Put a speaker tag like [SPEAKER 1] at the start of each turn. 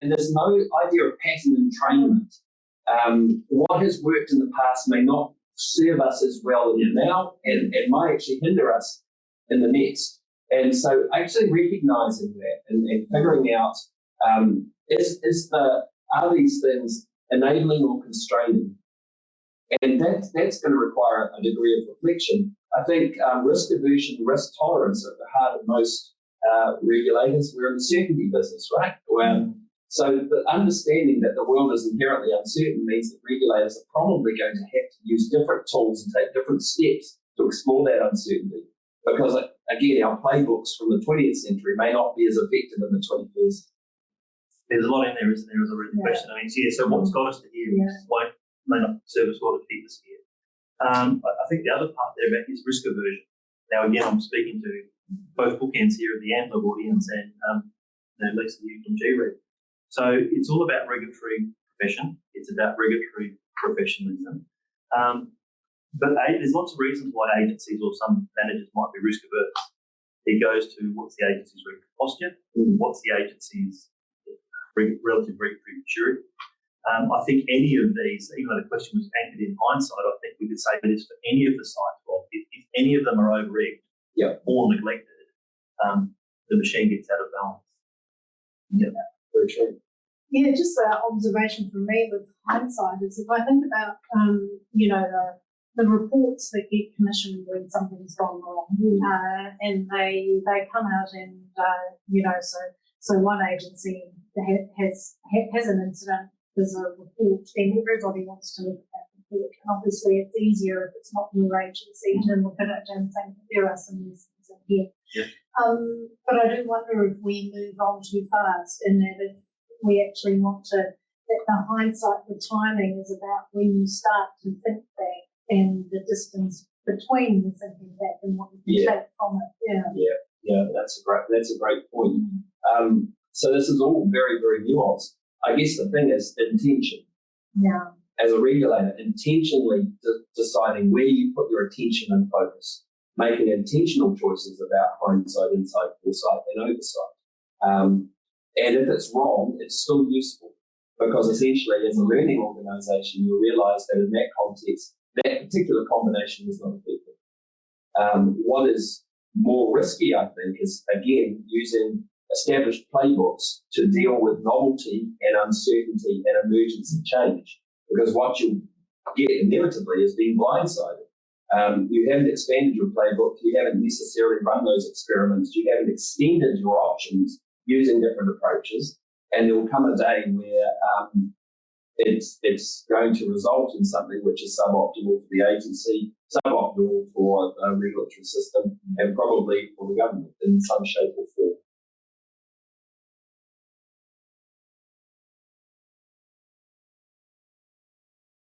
[SPEAKER 1] and there's no idea of pattern entrainment. What has worked in the past may not serve us as well in the now, and might actually hinder us in the next. And so actually recognising that and figuring out are these things enabling or constraining? And that's going to require a degree of reflection. I think risk aversion, risk tolerance are at the heart of most regulators. We're in the certainty business, right? So the understanding that the world is inherently uncertain means that regulators are probably going to have to use different tools and take different steps to explore that uncertainty. Because, again, our playbooks from the 20th century may not be as effective in the 21st.
[SPEAKER 2] There's a lot in there, isn't there, as a written question. I mean, so what's got us to here may not serve us well to keep us here. I think the other part there, Beck, is risk aversion. Now, again, I'm speaking to both bookends here of the ANZSOG audience and Lisa, you from G-Reg. So it's all about regulatory profession. It's about regulatory professionalism. But there's lots of reasons why agencies or some managers might be risk averse. It goes to what's the agency's regulatory posture, what's the agency's relative regulatory maturity. I think any of these, even though the question was anchored in hindsight, I think we could say this for any of the sites. Well, if any of them are over-egged or neglected, the machine gets out of balance.
[SPEAKER 1] Yeah, very true.
[SPEAKER 3] Yeah, just an observation from me with hindsight is if I think about, the reports that get commissioned when something's gone wrong, and they come out and, so one agency has an incident, there's a report, and everybody wants to look at that report. And obviously, it's easier if it's not your agency to look at it and think there are some lessons in here.
[SPEAKER 2] Yeah.
[SPEAKER 3] But I do wonder if we move on too fast, in that if we actually want to, that the hindsight, the timing is about when you start to think back and the distance between the thinking back and what you can take from it.
[SPEAKER 1] Yeah, that's a great point. So this is all very, very nuanced. I guess the thing is intention.
[SPEAKER 3] Yeah.
[SPEAKER 1] As a regulator, intentionally deciding where you put your attention and focus, making intentional choices about hindsight, insight, foresight, and oversight. And if it's wrong, it's still useful, because essentially, as a learning organisation, you realise that in that context, that particular combination is not effective. What is more risky, I think, is, again, using established playbooks to deal with novelty and uncertainty and emergency change, because what you get inevitably is being blindsided. You haven't expanded your playbook, you haven't necessarily run those experiments, you haven't extended your options using different approaches, and there will come a day where it's going to result in something which is suboptimal for the agency, suboptimal for the regulatory system, and probably for the government in some shape or form.